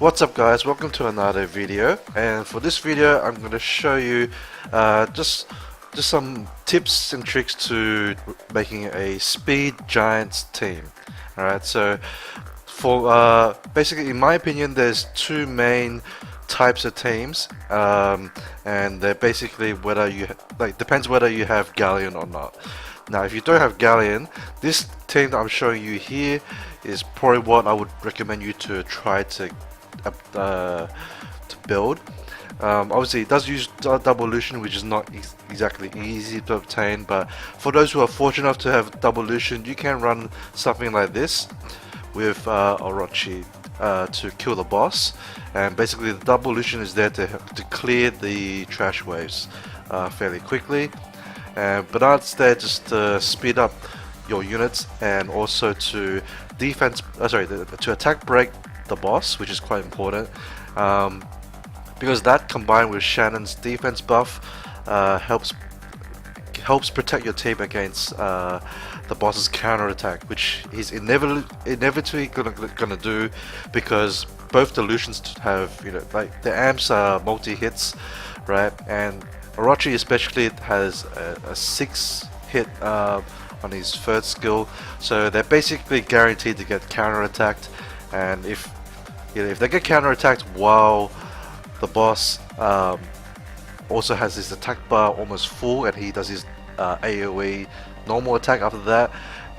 What's up guys, welcome to another video, and for this video I'm going to show you just some tips and tricks to making a speed giants team. Alright, so for basically in my opinion there's two main types of teams, and they're basically whether you depends whether you have Galleon or not. Now if you don't have Galleon, this team that I'm showing you here is probably what I would recommend you to try to build. Obviously it does use double illusion, which is not exactly easy to obtain, but for those who are fortunate enough to have double illusion, you can run something like this with Orochi to kill the boss. And basically the double illusion is there to clear the trash waves fairly quickly, and Bernard's there just to speed up your units and also to to attack break the boss, which is quite important, because that combined with Shannon's defense buff helps protect your team against the boss's counter attack, which he's inevitably gonna do, because both delusions have, the amps are multi hits, right? And Orochi especially has a 6 hit on his third skill, so they're basically guaranteed to get counter attacked. And if they get counter attacked while the boss also has his attack bar almost full and he does his AoE normal attack after that,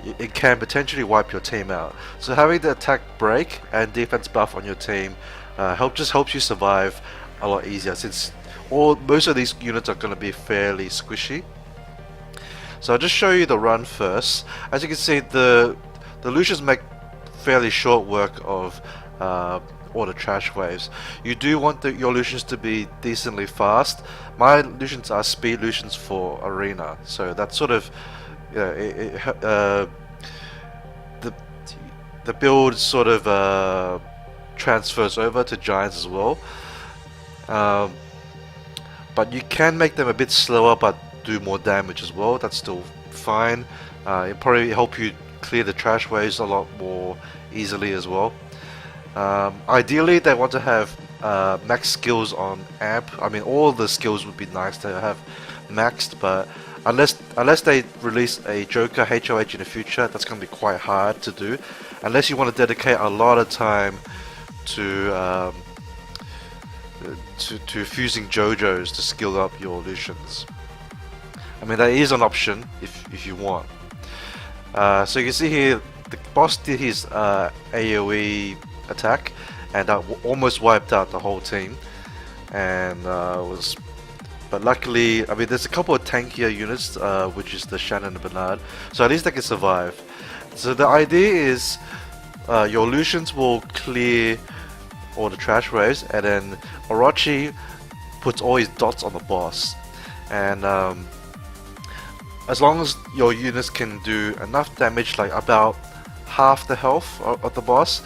it can potentially wipe your team out. So having the attack break and defense buff on your team just helps you survive a lot easier, since most of these units are going to be fairly squishy. So I'll just show you the run first. As you can see, the Lucians make fairly short work of all the trash waves. You do want your Lucians to be decently fast. My Lucians are speed Lucians for arena, so that's sort of, the build sort of transfers over to giants as well. But you can make them a bit slower but do more damage as well. That's still fine. It'll probably help you clear the trash waves a lot more easily as well. Ideally they want to have max skills on amp. I mean, all the skills would be nice to have maxed, but unless they release a Joker HOH in the future, that's going to be quite hard to do, unless you want to dedicate a lot of time to fusing JoJo's to skill up your Lucians. I mean, that is an option if you want. So you can see here the boss did his AoE attack, and that almost wiped out the whole team. And but luckily, I mean, there's a couple of tankier units, which is the Shannon and Bernard, so at least they can survive. So the idea is your Lucians will clear all the trash waves, and then Orochi puts all his dots on the boss. And as long as your units can do enough damage, like about half the health of the boss,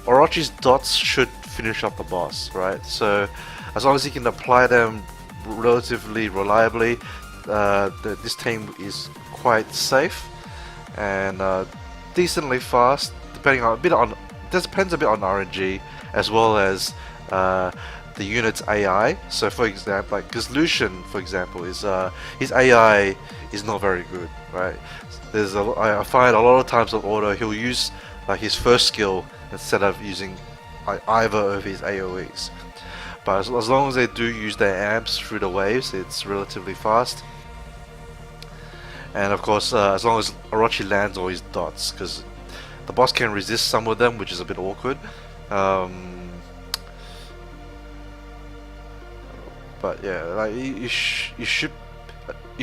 Orochi's dots should finish up the boss, right? So as long as he can apply them relatively reliably, this team is quite safe and decently fast, depending on this depends a bit on RNG as well as the unit's AI. So for example, because Lucian, for example, is his AI is not very good, right? I find a lot of times on auto he'll use like his first skill instead of using either of his AoEs. But as long as they do use their amps through the waves, it's relatively fast. And of course, as long as Orochi lands all his dots, because the boss can resist some of them, which is a bit awkward. But yeah, like you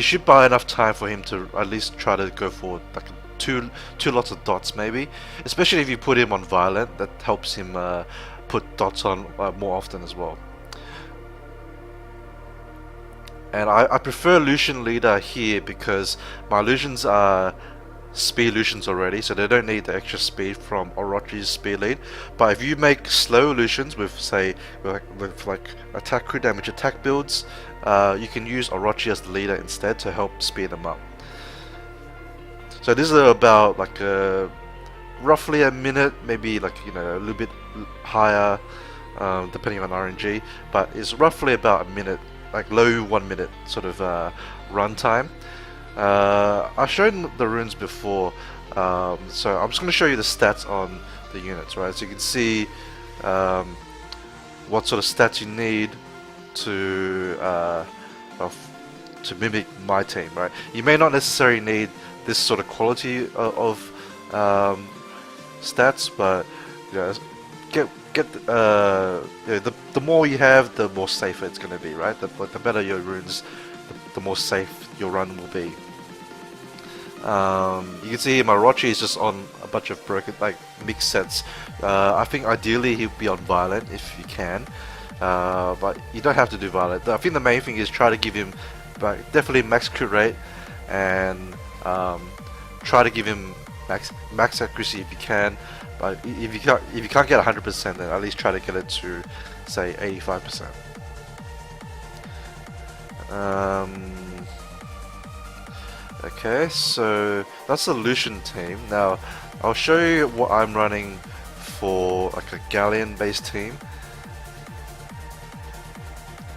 should buy enough time for him to at least try to go for like two lots of dots, maybe. Especially if you put him on violent, that helps him put dots on more often as well. And I prefer Lucian leader here because my Lucians are speed Lucians already, so they don't need the extra speed from Orochi's speed lead. But if you make slow Lucians with, say, with attack crit damage attack builds, you can use Orochi as the leader instead to help speed them up. So this is about roughly a minute, maybe a little bit higher depending on RNG, but it's roughly about a minute, like low 1 minute sort of run time. I've shown the runes before, so I'm just going to show you the stats on the units, right? So you can see what sort of stats you need to to mimic my team, right? You may not necessarily need this sort of quality of stats, but the more you have, the more safer it's going to be, right? The better your runes, the more safe your run will be. You can see my Orochi is just on a bunch of broken, like mixed sets. I think ideally he'll be on Violent if you can, but you don't have to do Violent. I think the main thing is try to give him definitely max crit rate, and try to give him max accuracy if you can. But if you can't get 100%, then at least try to get it to say 85%. Okay, so that's the Lucian team. Now I'll show you what I'm running for like a Galleon based team.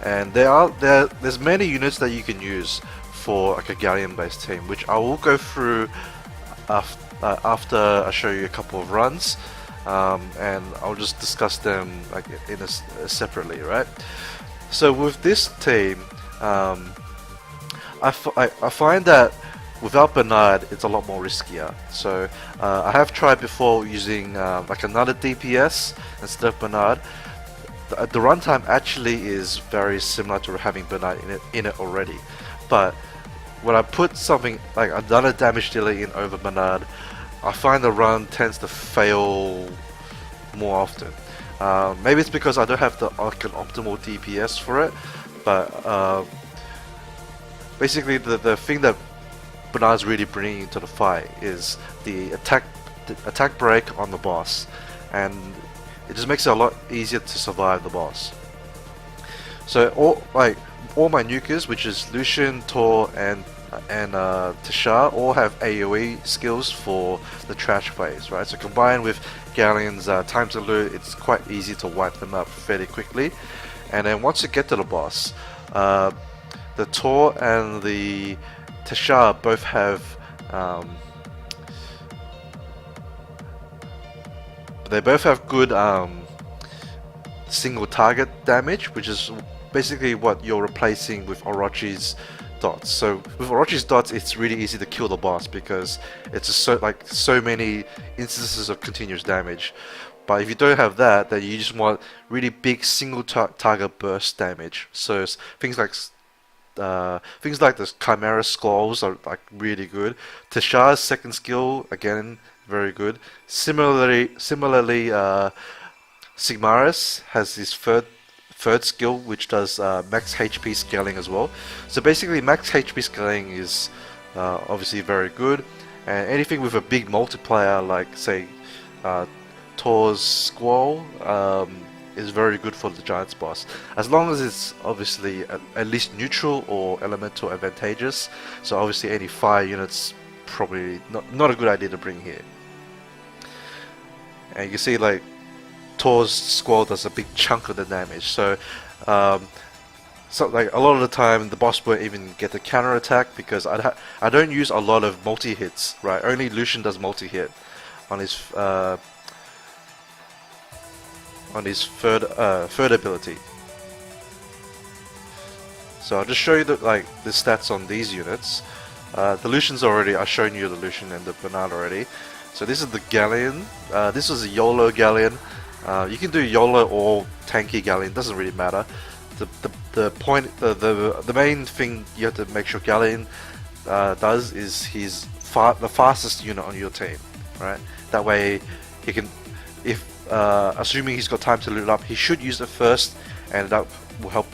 And there's many units that you can use for like a Galleon based team, which I will go through after I show you a couple of runs, and I'll just discuss them like in separately, right? So with this team, I find that without Bernard, it's a lot more riskier. So I have tried before using like another DPS instead of Bernard. The runtime actually is very similar to having Bernard in it already, but when I put something like another damage dealer in over Bernard, I find the run tends to fail more often. Maybe it's because I don't have like an optimal DPS for it, but basically the thing that Bernard's really bringing into the fight is the attack break on the boss, and it just makes it a lot easier to survive the boss. So all my nukers, which is Lucian, Tor, and Tashar, all have AoE skills for the trash phase, right? So combined with Galleon's time to loot, it's quite easy to wipe them up fairly quickly. And then once you get to the boss, the Tor and the Tashar both have good single target damage, which is basically what you're replacing with Orochi's dots. So with Orochi's dots, it's really easy to kill the boss because it's just so many instances of continuous damage. But if you don't have that, then you just want really big single target burst damage. So things like the Chimera Skulls are like really good. Tashar's second skill, again, very good. Similarly, Sigmaris has his third skill, which does max HP scaling as well. So basically, max HP scaling is obviously very good, and anything with a big multiplier, like say Tor's Squall, is very good for the Giants boss, as long as it's obviously at least neutral or elemental advantageous. So obviously any fire units probably not a good idea to bring here. And you can see like Tor's Squall does a big chunk of the damage, so like a lot of the time the boss won't even get the counter attack because I don't use a lot of multi hits, right? Only Lucian does multi hit on his third ability. So I'll just show you the stats on these units. The Lucian's already, I've shown you the Lucian and the Bernard already. So this is the Galleon. This is a YOLO Galleon. You can do YOLO or tanky Galleon, doesn't really matter. The main thing you have to make sure Galleon does is he's the fastest unit on your team, right? That way he can, assuming he's got time to loot up, he should use it first, and that will help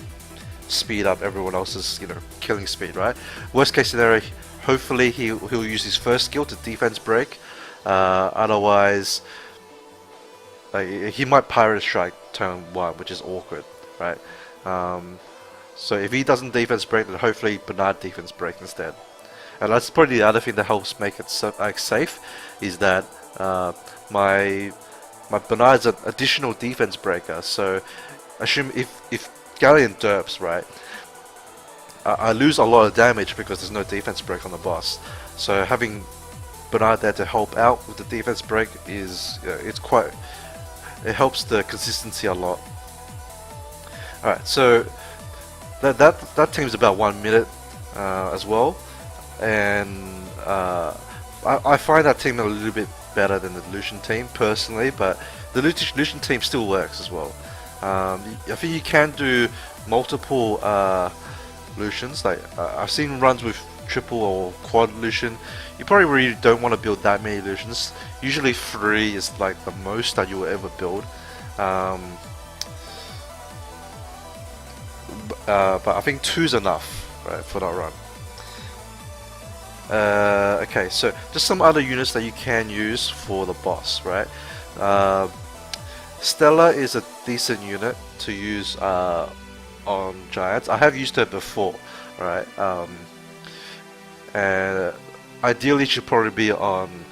speed up everyone else's killing speed, right? Worst case scenario, hopefully he'll use his first skill to defense break. Otherwise, he might pirate strike turn 1, which is awkward, right? So if he doesn't defense break, then hopefully Bernard defense break instead. And that's probably the other thing that helps make it safe, is that my my Bernard's an additional defense breaker. So assume if Galleon derps, right, I lose a lot of damage because there's no defense break on the boss. So having Bernard there to help out with the defense break is it helps the consistency a lot. Alright, so that team's about 1 minute as well, and I find that team a little bit better than the Lucian team personally, but the Lucian team still works as well. I think you can do multiple Lucians. Like I've seen runs with triple or quad Lucian. You probably really don't want to build that many Lucians. Usually 3 is like the most that you will ever build. But I think 2's enough, right, for that run. Okay, so just some other units that you can use for the boss, right? Stella is a decent unit to use on giants. I have used her before, right? And ideally should probably be on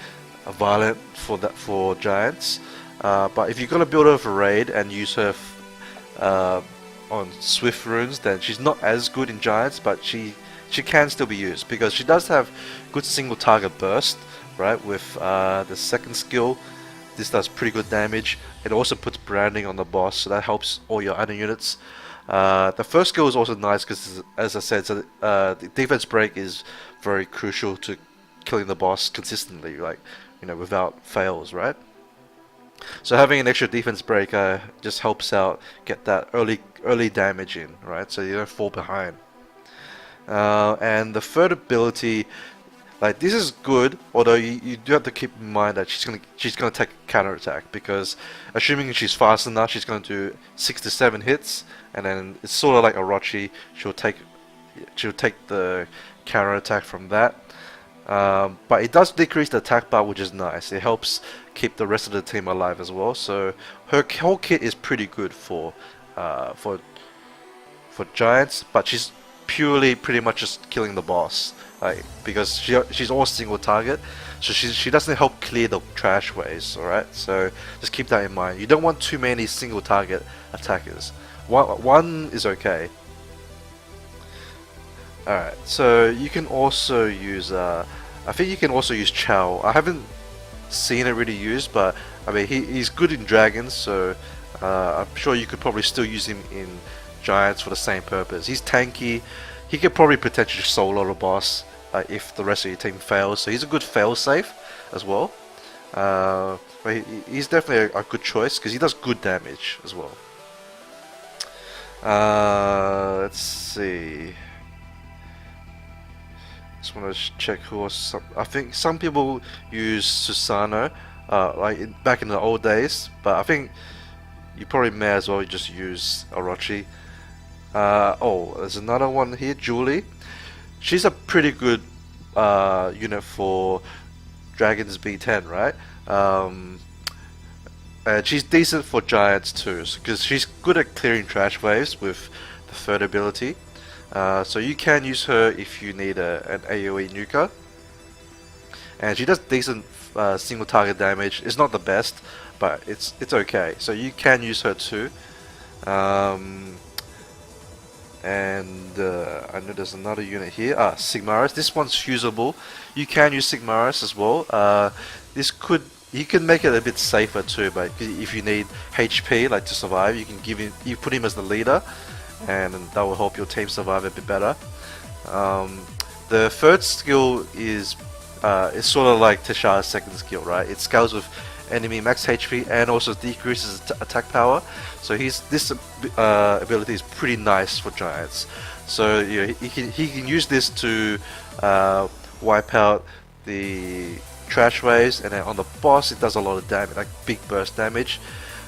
a violent for giants. But if you're gonna build her for raid and use her on swift runes, then she's not as good in giants, but she can still be used because she does have good single target burst, right? With the second skill, this does pretty good damage. It also puts branding on the boss, so that helps all your other units. The first skill is also nice because, as I said, so the defense break is very crucial to killing the boss consistently, like, you know, without fails, right? So having an extra defense break just helps out get that early damage in, right? So you don't fall behind. And the third ability, like, this is good, although you do have to keep in mind that she's gonna take a counter attack, because assuming she's fast enough, she's gonna do 6 to 7 hits, and then it's sort of like Orochi. She'll take the counter attack from that. But it does decrease the attack bar, which is nice. It helps keep the rest of the team alive as well. So her whole kit is pretty good for giants, but she's purely pretty much just killing the boss, like, because she's all single target, so she doesn't help clear the trash ways. All right, so just keep that in mind. You don't want too many single target attackers. One is okay. All right, so you can also use I think you can also use Chow. I haven't seen it really used, but I mean he's good in dragons, so I'm sure you could probably still use him in giants for the same purpose. He's tanky. He could probably potentially solo the boss if the rest of your team fails, so he's a good fail-safe as well. But he's definitely a good choice because he does good damage as well. Let's see. Just want to check who was I think some people use Susano, like back in the old days, but I think you probably may as well just use Orochi. Oh, there's another one here, Julie. She's a pretty good unit for Dragons B10, right? And she's decent for giants too, because she's good at clearing trash waves with the third ability. So you can use her if you need an AoE nuker. And she does decent single target damage. It's not the best, but it's okay. So you can use her too. And I know there's another unit here. Sigmaris. This one's usable. You can use Sigmaris as well. You can make it a bit safer too, but if you need HP like to survive, you put him as the leader, and that will help your team survive a bit better. The third skill is sort of like Tisha's second skill, right? It scales with enemy max HP and also decreases attack power. So this ability is pretty nice for giants. So you know, he can use this to wipe out the trash waves, and then on the boss it does a lot of damage, like big burst damage.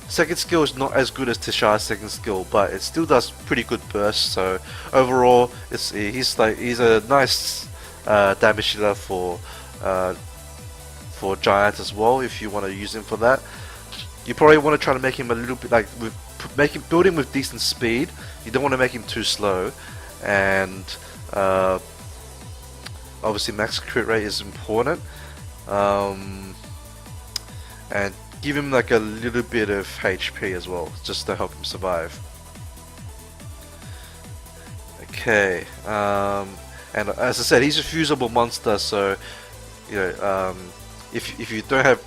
Second skill is not as good as Tisha's second skill, but it still does pretty good burst. So overall, he's a nice damage dealer for giants as well. If you want to use him for that, you probably want to try to make him a little bit like build him with decent speed. You don't want to make him too slow, and obviously max crit rate is important. And give him like a little bit of HP as well, just to help him survive. Okay, and as I said, he's a fusible monster, so you know, if you don't have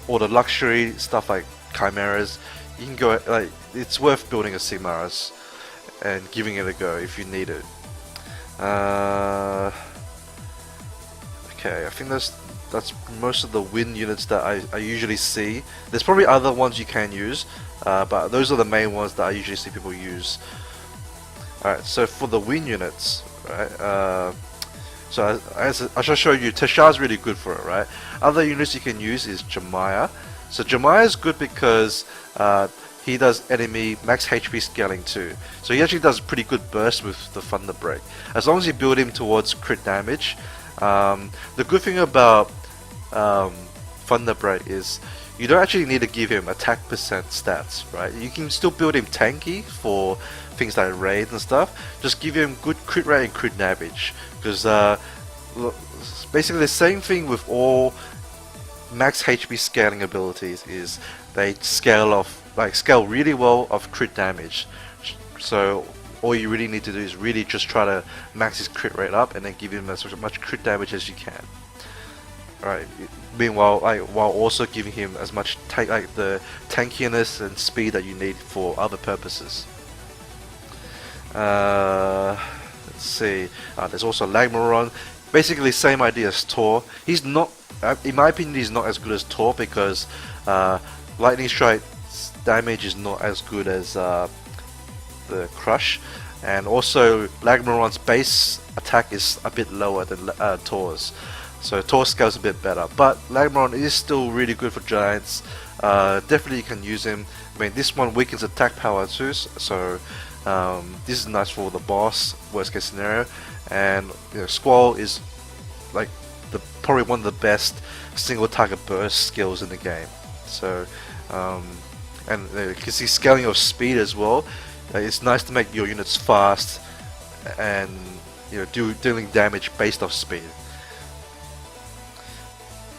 all the luxury stuff like chimeras, you can go like it's worth building a Sigmarus and giving it a go if you need it. Okay, I think that's most of the wind units that I usually see. There's probably other ones you can use, but those are the main ones that I usually see people use. Alright, so for the wind units, right, so I shall show you, Tashar's really good for it, right? Other units you can use is Jemaya. So Jemaya is good because he does enemy max HP scaling too. So he actually does pretty good burst with the Thunder Break. As long as you build him towards crit damage. The good thing about Thunder Break is you don't actually need to give him attack percent stats, right? You can still build him tanky for things like raid and stuff. Just give him good crit rate and crit damage, because basically the same thing with all max HP scaling abilities is they scale really well of crit damage. So all you really need to do is really just try to max his crit rate up and then give him as much crit damage as you can. Alright, meanwhile, while also giving him as much the tankiness and speed that you need for other purposes. Let's see. There's also Lagmaron. Basically, same idea as Tor. He's not, in my opinion, he's not as good as Tor because Lightning Strike's damage is not as good as the Crush, and also Lagmaron's base attack is a bit lower than Tor's. So Tor scales a bit better, but Lagmaron is still really good for giants. Definitely you can use him. I mean, this one weakens attack power too, so this is nice for the boss, worst case scenario. And you know, Squall is like probably one of the best single target burst skills in the game. So and you can see scaling of speed as well. It's nice to make your units fast and you know dealing damage based off speed.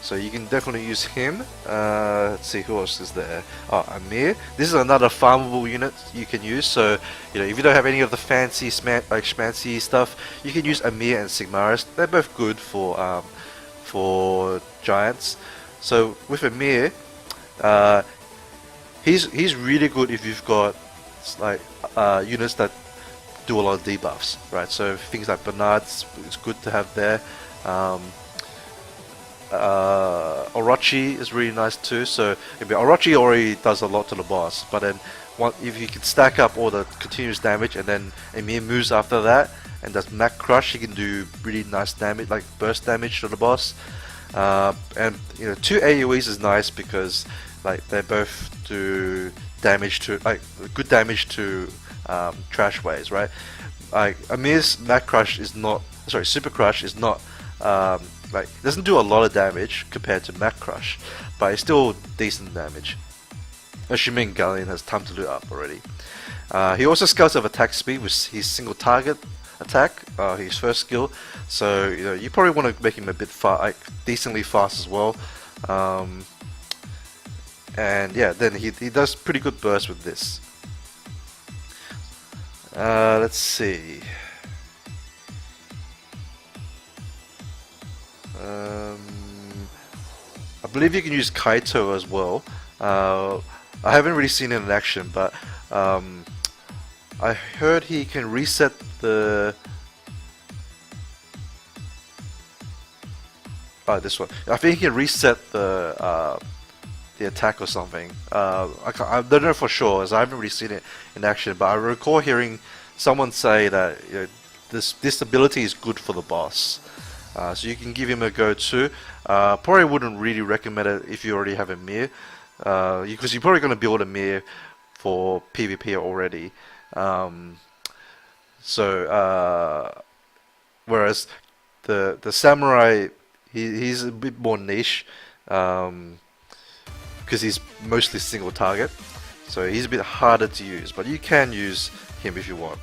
So you can definitely use him. Let's see who else is there. Oh, Amir. This is another farmable unit you can use. So you know if you don't have any of the fancy schmancy stuff, you can use Amir and Sigmarus. They're both good for giants. So with Amir, he's really good if you've got like units that do a lot of debuffs, right? So things like Bernard's it's good to have there. Orochi is really nice too. So Orochi already does a lot to the boss, but then if you can stack up all the continuous damage and then Emir moves after that and does Mac Crush, he can do really nice damage, like burst damage to the boss. And you know, 2 AoEs is nice because like they both do damage to good damage to trash waves, right? Like Amir's Mac Crush is not, sorry, Super Crush is not like it doesn't do a lot of damage compared to Mac Crush, but it's still decent damage. Assuming Galleon has time to loot up already. He also scales of attack speed with his single target attack, his first skill. So you know you probably want to make him a bit decently fast as well. And yeah, then he does pretty good burst with this. Let's see. I believe you can use Kaito as well. I haven't really seen it in action, but I heard he can reset the... this one. I think he can reset the attack or something. I don't know for sure, as I haven't really seen it in action, but I recall hearing someone say that you know, this ability is good for the boss. So you can give him a go too. Probably wouldn't really recommend it if you already have a Mir, because you're probably going to build a Mir for PvP already. Whereas the Samurai, he's a bit more niche, because he's mostly single target, so he's a bit harder to use. But you can use him if you want.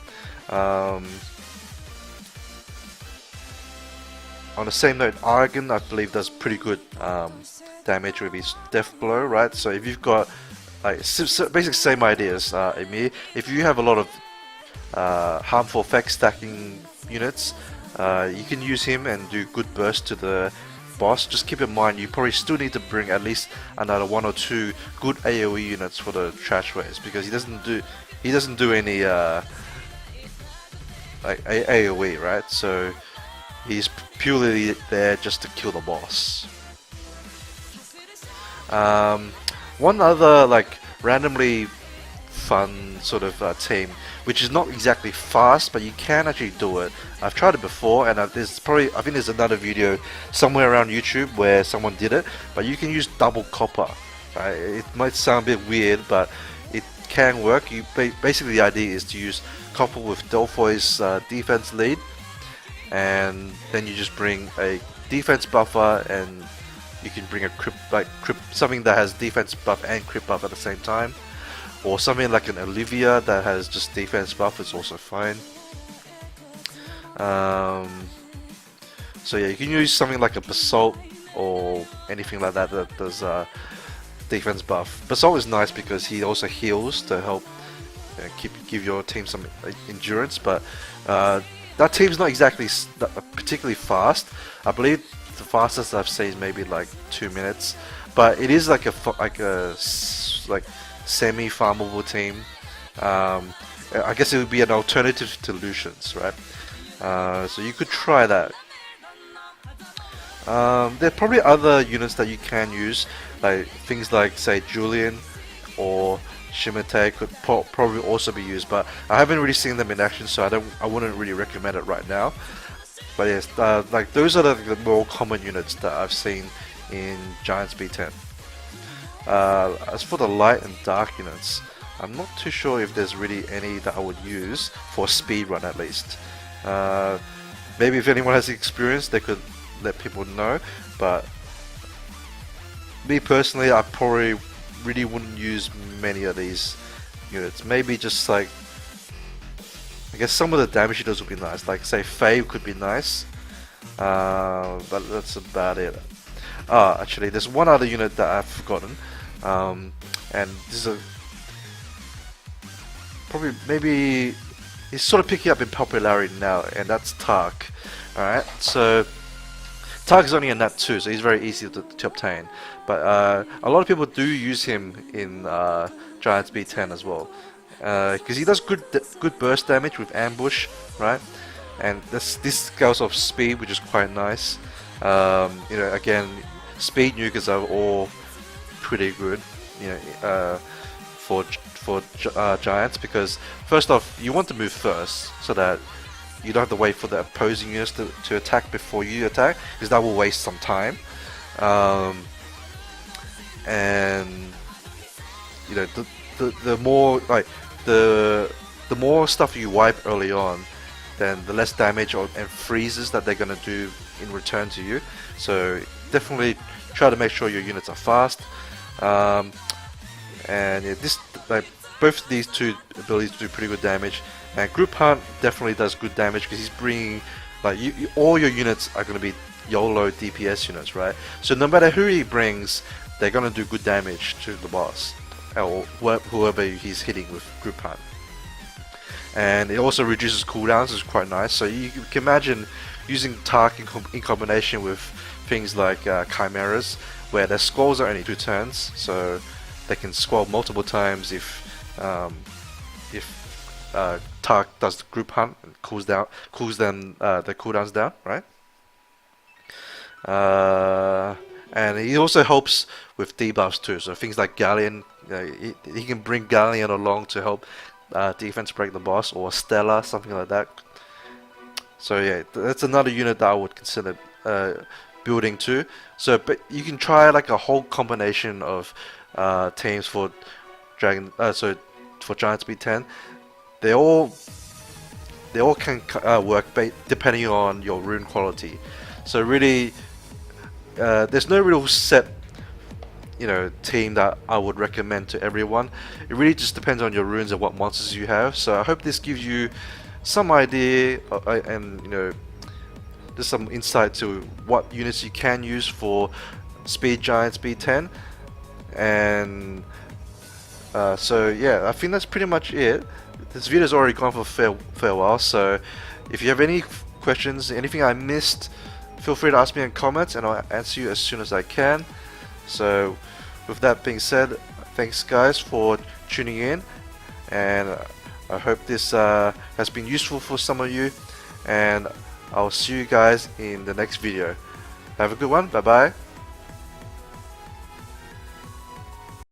On the same note, Argon I believe does pretty good damage with his death blow, right? So if you've got like basically same ideas, Emir. If you have a lot of harmful effect stacking units, you can use him and do good burst to the boss. Just keep in mind you probably still need to bring at least another 1 or 2 good AoE units for the trash waves, because he doesn't do any like AoE, right? So he's purely there just to kill the boss. One other like randomly fun sort of team, which is not exactly fast, but you can actually do it. I've tried it before, and I think there's another video somewhere around YouTube where someone did it. But you can use double copper. Right? It might sound a bit weird, but it can work. Basically the idea is to use copper with Delphoy's defense lead, and then you just bring a defense buffer, and you can bring a crit, something that has defense buff and crit buff at the same time, or something like an Olivia that has just defense buff is also fine. So yeah, you can use something like a Basalt or anything like that that does defense buff. Basalt is nice because he also heals to help give your team some endurance, but that team's not exactly particularly fast. I believe the fastest I've seen is maybe like 2 minutes, but it is like a semi-farmable team. I guess it would be an alternative to Lucian's, right? So you could try that. There are probably other units that you can use, like things like say Julian or Shimate could probably also be used, but I haven't really seen them in action, so I wouldn't really recommend it right now. But yes, like those are the more common units that I've seen in Giants B10. As for the light and dark units, I'm not too sure if there's really any that I would use for speedrun at least. Maybe if anyone has experience, they could let people know. But me personally, I probably really wouldn't use many of these units. Maybe just like, I guess some of the damage he does would be nice. Like say Faye could be nice, but that's about it. Actually, there's one other unit that I've forgotten, and this is probably maybe he's sort of picking up in popularity now, and that's Tark. Alright, so Tark is only a nat 2, so he's very easy to obtain. But a lot of people do use him in Giants B10 as well, because he does good burst damage with ambush, right? And this goes off speed, which is quite nice. You know, again, speed nukers are all pretty good, you know, for Giants, because first off, you want to move first so that you don't have to wait for the opposing units to attack before you attack, because that will waste some time. And you know, the more like the more stuff you wipe early on, then the less damage and freezes that they're gonna do in return to you. So definitely try to make sure your units are fast. And yeah, both of these two abilities do pretty good damage. And Group Hunt definitely does good damage because he's bringing, like, all your units are going to be YOLO DPS units, right? So no matter who he brings, they're going to do good damage to the boss, or whoever he's hitting with Group Hunt. And it also reduces cooldowns, which is quite nice. So you can imagine using Tark in combination with things like Chimeras, where their scrolls are only 2 turns, so they can scroll multiple times if Tark does the Group Hunt and cools their cooldowns down, right? And he also helps with debuffs too, so things like Galleon, he can bring Galleon along to help defense break the boss, or Stella, something like that. So yeah, that's another unit that I would consider building too. So, but you can try like a whole combination of teams for for Giants B10. They all can work depending on your rune quality. So really, there's no real set, team that I would recommend to everyone. It really just depends on your runes and what monsters you have. So I hope this gives you some idea and just some insight to what units you can use for speed giant, speed 10, and so yeah, I think that's pretty much it. This video's already gone for a fair while, so if you have any questions, anything I missed, feel free to ask me in comments and I'll answer you as soon as I can. So with that being said, thanks guys for tuning in, and I hope this has been useful for some of you, and I'll see you guys in the next video. Have a good one, bye bye.